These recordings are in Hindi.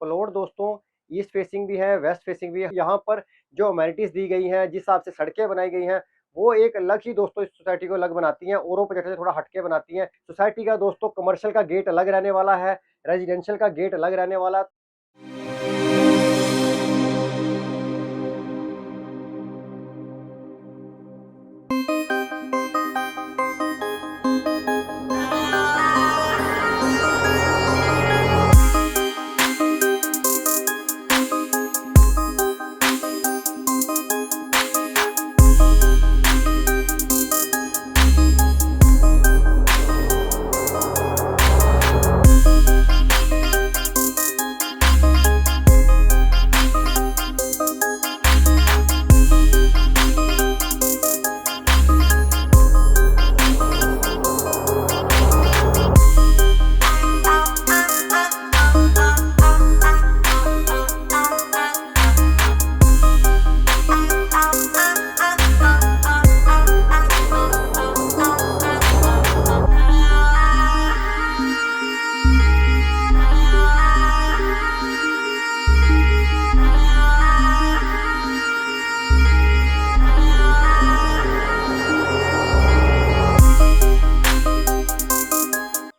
प्लॉट दोस्तों ईस्ट फेसिंग भी है, वेस्ट फेसिंग भी है। यहाँ पर जो अमेनिटीज़ दी गई हैं, जिस हिसाब से सड़कें बनाई गई हैं, वो एक अलग ही दोस्तों इस सोसाइटी को अलग बनाती हैं, औरों प्रोजेक्ट से थोड़ा हटके बनाती हैं। सोसाइटी का दोस्तों कमर्शियल का गेट अलग रहने वाला है, रेजिडेंशियल का गेट अलग रहने वाला।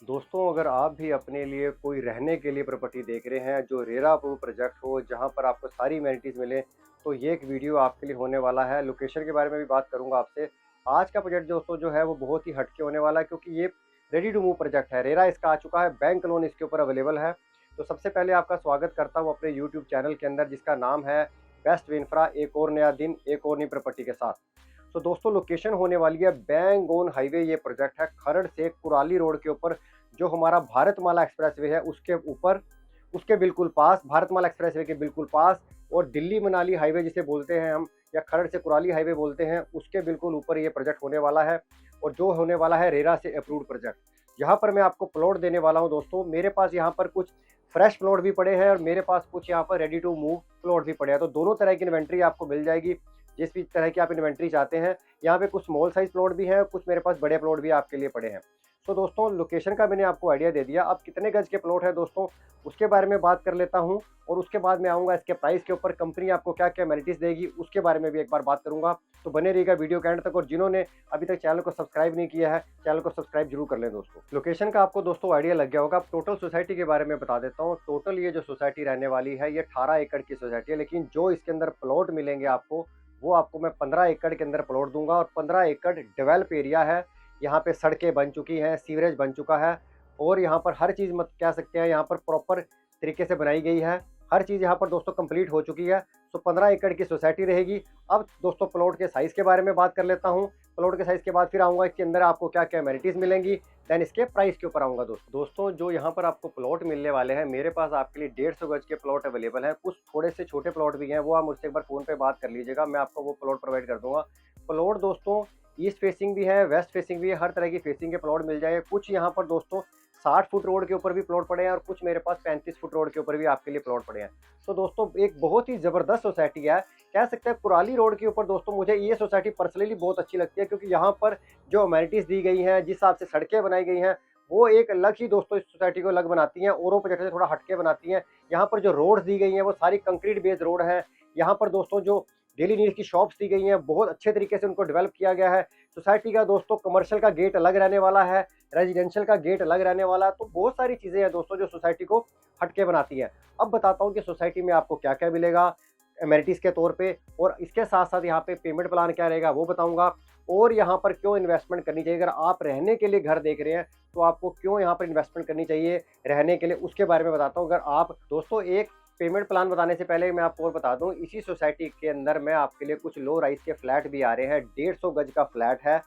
दोस्तों अगर आप भी अपने लिए कोई रहने के लिए प्रॉपर्टी देख रहे हैं जो रेरा अप्रूव प्रोजेक्ट हो, जहां पर आपको सारी एमेनिटीज़ मिले, तो ये एक वीडियो आपके लिए होने वाला है। लोकेशन के बारे में भी बात करूंगा आपसे। आज का प्रोजेक्ट दोस्तों जो है वो बहुत ही हटके होने वाला है, क्योंकि ये रेडी टू मूव प्रोजेक्ट है। रेरा इसका आ चुका है, बैंक लोन इसके ऊपर अवेलेबल है। तो सबसे पहले आपका स्वागत करता हूँ अपने यूट्यूब चैनल के अंदर, जिसका नाम है बेस्ट विनफ्रा। एक और नया दिन, एक और नई प्रॉपर्टी के साथ। तो दोस्तों लोकेशन होने वाली है बैंगोन हाईवे। ये प्रोजेक्ट है खरड़ से कुराली रोड के ऊपर, जो हमारा भारतमाला एक्सप्रेसवे है उसके ऊपर, उसके बिल्कुल पास, भारतमाला एक्सप्रेसवे के बिल्कुल पास। और दिल्ली मनाली हाईवे जिसे बोलते हैं हम, या खरड़ से कुराली हाईवे बोलते हैं, उसके बिल्कुल ऊपर ये प्रोजेक्ट होने वाला है। और जो होने वाला है रेरा से अप्रूव्ड प्रोजेक्ट। यहाँ पर मैं आपको प्लॉट देने वाला हूँ दोस्तों। मेरे पास यहाँ पर कुछ फ्रेश प्लॉट भी पड़े हैं और मेरे पास कुछ यहाँ पर रेडी टू मूव प्लॉट भी पड़े हैं। तो दोनों तरह की इन्वेंट्री आपको मिल जाएगी, जिस भी तरह की आप इन्वेंट्री चाहते हैं। यहाँ पे कुछ स्मॉल साइज प्लॉट भी हैं, कुछ मेरे पास बड़े प्लॉट भी आपके लिए पड़े हैं। तो दोस्तों लोकेशन का मैंने आपको आइडिया दे दिया। अब कितने गज के प्लॉट है दोस्तों, उसके बारे में बात कर लेता हूं। और उसके बाद मैं आऊँगा इसके प्राइस के ऊपर, कंपनी आपको क्या क्या एमेनिटीज़ देगी उसके बारे में भी एक बार बात करूंगा। तो बने रहिएगा वीडियो के एंड तक। और जिन्होंने अभी तक चैनल को सब्सक्राइब नहीं किया है, चैनल को सब्सक्राइब जरूर कर लें दोस्तों। लोकेशन का आपको दोस्तों आइडिया लग गया होगा। टोटल सोसाइटी के बारे में बता देता हूँ। टोटल ये जो सोसाइटी रहने वाली है, ये 18 एकड़ की सोसाइटी है, लेकिन जो इसके अंदर प्लॉट मिलेंगे आपको, वो आपको मैं 15 एकड़ के अंदर प्लॉट दूंगा। और 15 एकड़ डेवलप एरिया है। यहाँ पे सड़कें बन चुकी हैं, सीवरेज बन चुका है, और यहाँ पर हर चीज़ मत कह सकते हैं, यहाँ पर प्रॉपर तरीके से बनाई गई है। हर चीज़ यहाँ पर दोस्तों कंप्लीट हो चुकी है। तो 15 एकड़ की सोसाइटी रहेगी। अब दोस्तों प्लॉट के साइज़ के बारे में बात कर लेता हूँ। प्लॉट के साइज़ के बाद फिर आऊँगा इसके अंदर आपको क्या क्या एमेनिटीज़ मिलेंगी, देन इसके प्राइस के ऊपर आऊँगा दोस्तों जो यहाँ पर आपको प्लॉट मिलने वाले हैं, मेरे पास आपके लिए 150 गज के प्लॉट अवेलेबल हैं। कुछ थोड़े से छोटे प्लॉट भी हैं, वो आप मुझसे एक बार फ़ोन पे बात कर लीजिएगा, मैं आपको वो प्लॉट प्रोवाइड कर दूँगा। प्लॉट दोस्तों ईस्ट फेसिंग भी है, वेस्ट फेसिंग भी है, हर तरह की फेसिंग के प्लॉट मिल जाएंगे। कुछ यहाँ पर दोस्तों 60 फुट रोड के ऊपर भी प्लॉट पड़े हैं, और कुछ मेरे पास 35 फुट रोड के ऊपर भी आपके लिए प्लॉट पड़े हैं। तो दोस्तों एक बहुत ही ज़बरदस्त सोसाइटी है, कह सकते हैं। कुराली रोड के ऊपर दोस्तों मुझे ये सोसाइटी पर्सनली बहुत अच्छी लगती है, क्योंकि यहाँ पर जो अमेनिटीज़ दी गई हैं, जिस हिसाब से सड़कें बनाई गई हैं, वो एक अलग ही दोस्तों इस सोसाइटी को अलग बनाती हैं, औरों प्रोजेक्ट से थोड़ा हटके बनाती हैं। यहाँ पर जो रोड्स दी गई हैं वो सारी कंक्रीट बेस्ड रोड है। यहाँ पर दोस्तों जो डेली नीड्स की शॉप्स दी गई हैं, बहुत अच्छे तरीके से उनको डेवलप किया गया है। सोसाइटी का दोस्तों कमर्शियल का गेट अलग रहने वाला है, रेजिडेंशियल का गेट अलग रहने वाला है। तो बहुत सारी चीज़ें हैं दोस्तों जो सोसाइटी को हटके बनाती हैं। अब बताता हूँ कि सोसाइटी में आपको क्या क्या मिलेगा एमेनिटीज़ के तौर पे, और इसके साथ साथ यहाँ पे पेमेंट प्लान क्या रहेगा वो बताऊँगा। और यहाँ पर क्यों इन्वेस्टमेंट करनी चाहिए, अगर आप रहने के लिए घर देख रहे हैं तो आपको क्यों यहाँ पर इन्वेस्टमेंट करनी चाहिए रहने के लिए, उसके बारे में बताता हूँ। अगर आप दोस्तों एक पेमेंट प्लान बताने से पहले मैं आपको और बता दूं, इसी सोसाइटी के अंदर मैं आपके लिए कुछ लो राइज के फ्लैट भी आ रहे हैं। 150 गज का फ्लैट है,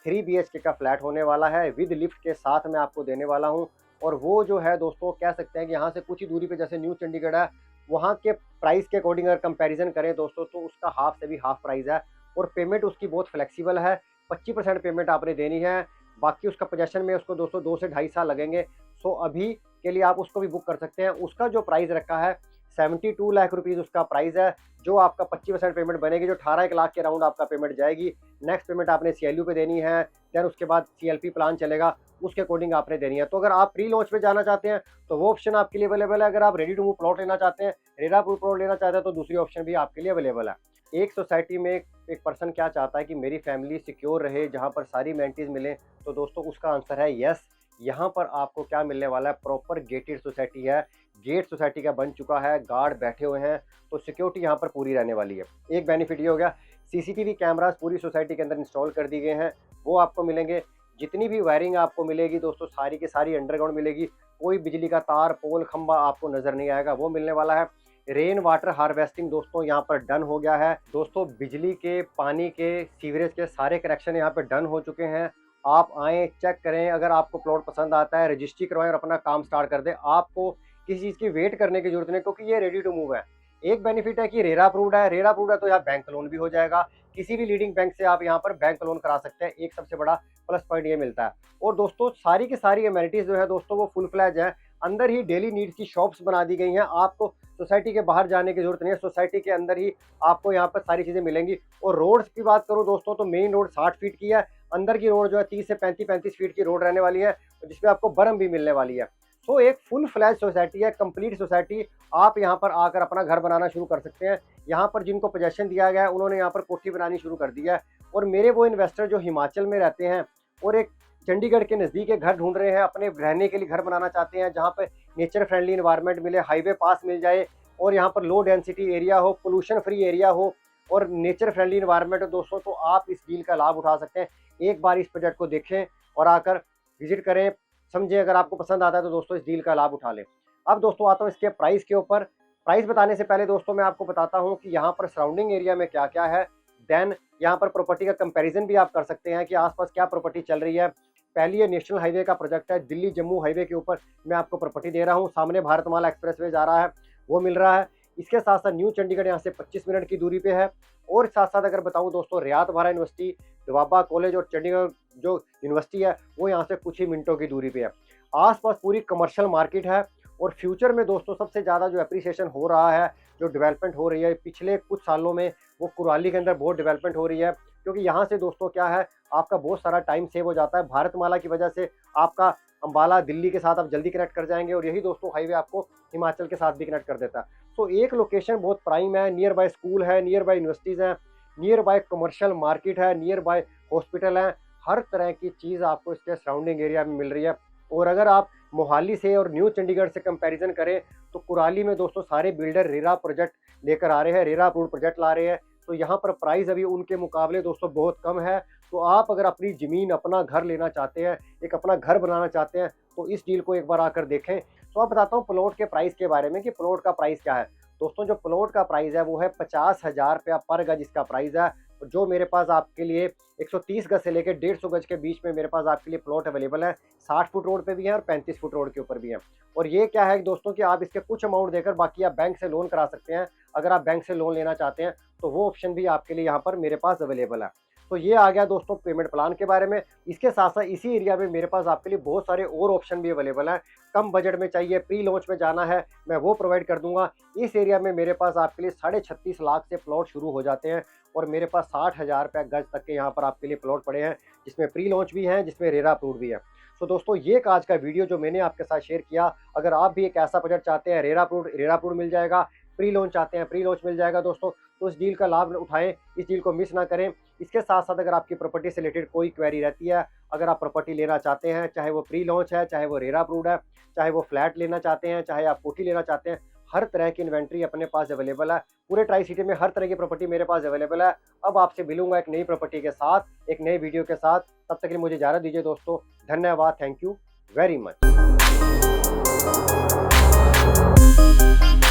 3 BHK का फ्लैट होने वाला है, विद लिफ्ट के साथ मैं आपको देने वाला हूं। और वो जो है दोस्तों कह सकते हैं कि यहाँ से कुछ ही दूरी पे जैसे न्यू चंडीगढ़ है, वहाँ के प्राइस के अकॉर्डिंग अगर कंपेरिजन करें दोस्तों, तो उसका हाफ से भी हाफ प्राइस है। और पेमेंट उसकी बहुत फ्लेक्सिबल है, 25% पेमेंट आपने देनी है, बाकी उसका पोजेसन में उसको दोस्तों 2 से ढाई साल लगेंगे। सो अभी के लिए आप उसको भी बुक कर सकते हैं। उसका जो प्राइस रखा है 72 लाख रुपीज़ उसका प्राइस है। जो आपका 25% पेमेंट बनेगी, जो 18 लाख के अराउंड आपका पेमेंट जाएगी। नेक्स्ट पेमेंट आपने CLU पे देनी है, देन उसके बाद CLP प्लान चलेगा, उसके अकॉर्डिंग आपने देनी है। तो अगर आप प्री लॉन्च पे जाना चाहते हैं तो वो ऑप्शन आपके लिए अवेलेबल है। अगर आप रेडी टू मूव प्लॉट लेना चाहते हैं, रेरा अप्रूव प्लॉट लेना चाहते हैं, तो दूसरी ऑप्शन भी आपके लिए अवेलेबल है। एक सोसाइटी में एक पर्सन क्या चाहता है कि मेरी फैमिली सिक्योर रहे, जहाँ पर सारी एमेनिटीज़ मिलें, तो दोस्तों उसका आंसर है यस। यहाँ पर आपको क्या मिलने वाला है, प्रॉपर गेटेड सोसाइटी है, गेट सोसाइटी का बन चुका है, गार्ड बैठे हुए हैं, तो सिक्योरिटी यहाँ पर पूरी रहने वाली है। एक बेनिफिट ये हो गया, CCTV कैमरास पूरी सोसाइटी के अंदर इंस्टॉल कर दिए गए हैं, वो आपको मिलेंगे। जितनी भी वायरिंग आपको मिलेगी दोस्तों, सारी की सारी अंडरग्राउंड मिलेगी, कोई बिजली का तार पोल खंबा आपको नज़र नहीं आएगा, वो मिलने वाला है। रेन वाटर हार्वेस्टिंग दोस्तों यहाँ पर डन हो गया है। दोस्तों बिजली के, पानी के, सीवरेज के सारे कनेक्शन यहाँ पर डन हो चुके हैं। आप आएँ, चेक करें, अगर आपको प्लॉट पसंद आता है, रजिस्ट्री करवाएं और अपना काम स्टार्ट कर दें। आपको किसी चीज़ की वेट करने की जरूरत नहीं, क्योंकि ये रेडी टू मूव है। एक बेनिफिट है कि रेरा अप्रूव्ड है, रेरा अप्रूव्ड है तो यहाँ बैंक लोन भी हो जाएगा। किसी भी लीडिंग बैंक से आप यहाँ पर बैंक लोन करा सकते हैं, एक सबसे बड़ा प्लस पॉइंट ये मिलता है। और दोस्तों सारी की सारी एमेनिटीज जो है दोस्तों वो फुल फ्लैज है। अंदर ही डेली नीड्स की शॉप्स बना दी गई हैं, आपको सोसाइटी के बाहर जाने की जरूरत नहीं है, सोसाइटी के अंदर ही आपको यहाँ पर सारी चीज़ें मिलेंगी। और रोड्स की बात करूँ दोस्तों, तो मेन रोड 60 फीट की है, अंदर की रोड जो है 30 से 35 फीट की रोड रहने वाली है, जिसमें आपको बर्म भी मिलने वाली है। सो एक फुल फ्लैज सोसाइटी है, कंप्लीट सोसाइटी। आप यहाँ पर आकर अपना घर बनाना शुरू कर सकते हैं। यहाँ पर जिनको पोजेशन दिया गया है उन्होंने यहाँ पर कोठी बनानी शुरू कर दी है। और मेरे वो इन्वेस्टर जो हिमाचल में रहते हैं और एक चंडीगढ़ के नज़दीक एक घर ढूंढ रहे हैं, अपने रहने के लिए घर बनाना चाहते हैं, जहाँ पे नेचर फ्रेंडली इन्वायरमेंट मिले, हाईवे पास मिल जाए और यहाँ पर लो डेंसिटी एरिया हो, पोल्यूशन फ्री एरिया हो और नेचर फ्रेंडली इन्वायरमेंट हो दोस्तों, तो आप इस डील का लाभ उठा सकते हैं। एक बार इस प्रोजेक्ट को देखें और आकर विजिट करें, समझें, अगर आपको पसंद आता है तो दोस्तों इस डील का लाभ उठा लें। अब दोस्तों आता हूँ इसके प्राइस के ऊपर। प्राइस बताने से पहले दोस्तों मैं आपको बताता हूँ कि यहाँ पर सराउंडिंग एरिया में क्या क्या है। देन यहाँ पर प्रॉपर्टी का कंपैरिजन भी आप कर सकते हैं कि आसपास क्या प्रॉपर्टी चल रही है। पहली ये नेशनल हाईवे का प्रोजेक्ट है, दिल्ली जम्मू हाईवे के ऊपर मैं आपको प्रॉपर्टी दे रहा हूँ। सामने भारतमाला एक्सप्रेसवे जा रहा है, वो मिल रहा है। इसके साथ साथ न्यू चंडीगढ़ यहाँ से 25 मिनट की दूरी पे है। और साथ साथ अगर बताऊँ दोस्तों, रियात बाहरा यूनिवर्सिटी, दोबाबा कॉलेज और चंडीगढ़ जो यूनिवर्सिटी है वो यहाँ से कुछ ही मिनटों की दूरी पे है। आसपास पूरी कमर्शियल मार्केट है। और फ्यूचर में दोस्तों सबसे ज़्यादा जो एप्रिसिएशन हो रहा है, जो डेवलपमेंट हो रही है पिछले कुछ सालों में, वो कुराली के अंदर बहुत डेवलपमेंट हो रही है। क्योंकि यहाँ से दोस्तों क्या है, आपका बहुत सारा टाइम सेव हो जाता है। भारतमाला की वजह से आपका अंबाला दिल्ली के साथ आप जल्दी कनेक्ट कर जाएंगे और यही दोस्तों हाईवे आपको हिमाचल के साथ भी कनेक्ट कर देता है। तो एक लोकेशन बहुत प्राइम है, नियर बाय स्कूल है, नियर बाय यूनिवर्सिटीज़ हैं, नियर बाय कमर्शियल मार्केट है, नियर बाय हॉस्पिटल है। हर तरह की चीज़ आपको इसके सराउंडिंग एरिया में मिल रही है। और अगर आप मोहाली से और न्यू चंडीगढ़ से कंपैरिजन करें तो कुराली में दोस्तों सारे बिल्डर रेरा प्रोजेक्ट लेकर आ रहे हैं, रेरा अप्रूव्ड प्रोजेक्ट ला रहे हैं। तो यहाँ पर प्राइस अभी उनके मुकाबले दोस्तों बहुत कम है। तो आप अगर अपनी ज़मीन, अपना घर लेना चाहते हैं, एक अपना घर बनाना चाहते हैं, तो इस डील को एक बार आकर देखें। तो आप बताता हूँ प्लॉट के प्राइस के बारे में कि प्लॉट का प्राइस क्या है। दोस्तों जो प्लॉट का प्राइस है वो है 50,000 रुपया पर गज इसका प्राइस है। जो मेरे पास आपके लिए 130 गज से लेकर 150 गज के बीच में मेरे पास आपके लिए प्लॉट अवेलेबल है। 60 फुट रोड पे भी है और 35 फुट रोड के ऊपर भी है। और ये क्या है दोस्तों कि आप इसके कुछ अमाउंट देकर बाकी आप बैंक से लोन करा सकते हैं। अगर आप बैंक से लोन लेना चाहते हैं तो वो ऑप्शन भी आपके लिए यहाँ पर मेरे पास अवेलेबल है। तो ये आ गया दोस्तों पेमेंट प्लान के बारे में। इसके साथ साथ इसी एरिया में मेरे पास आपके लिए बहुत सारे और ऑप्शन भी अवेलेबल हैं। कम बजट में चाहिए, प्री लॉन्च में जाना है, मैं वो प्रोवाइड कर दूंगा। इस एरिया में मेरे पास आपके लिए 36.5 लाख से प्लॉट शुरू हो जाते हैं और मेरे पास 60,000 रुपये गज तक के यहाँ पर आपके लिए प्लॉट पड़े हैं, जिसमें प्री लॉन्च भी हैं, जिसमें रेरा अप्रूव्ड भी है। तो दोस्तों ये आज का वीडियो जो मैंने आपके साथ शेयर किया, अगर आप भी एक ऐसा बजट चाहते हैं, रेरा अप्रूव्ड मिल जाएगा, प्री लॉन्च चाहते हैं, प्री लॉन्च मिल जाएगा दोस्तों, तो इस डील का लाभ उठाएं, इस डील को मिस ना करें। इसके साथ साथ अगर आपकी प्रॉपर्टी से रिलेटेड कोई क्वेरी रहती है, अगर आप प्रॉपर्टी लेना चाहते हैं, चाहे वो प्री लॉन्च है, चाहे वो रेरा अप्रूव्ड है, चाहे वो फ्लैट लेना चाहते हैं, चाहे आप कोठी लेना चाहते हैं, हर तरह की इन्वेंट्री अपने पास अवेलेबल है। पूरे ट्राई सिटी में हर तरह की प्रॉपर्टी मेरे पास अवेलेबल है। अब आपसे मिलूंगा एक नई प्रॉपर्टी के साथ, एक नए वीडियो के साथ। तब तक के लिए मुझे इजाज़त दीजिए दोस्तों। धन्यवाद, थैंक यू वेरी मच।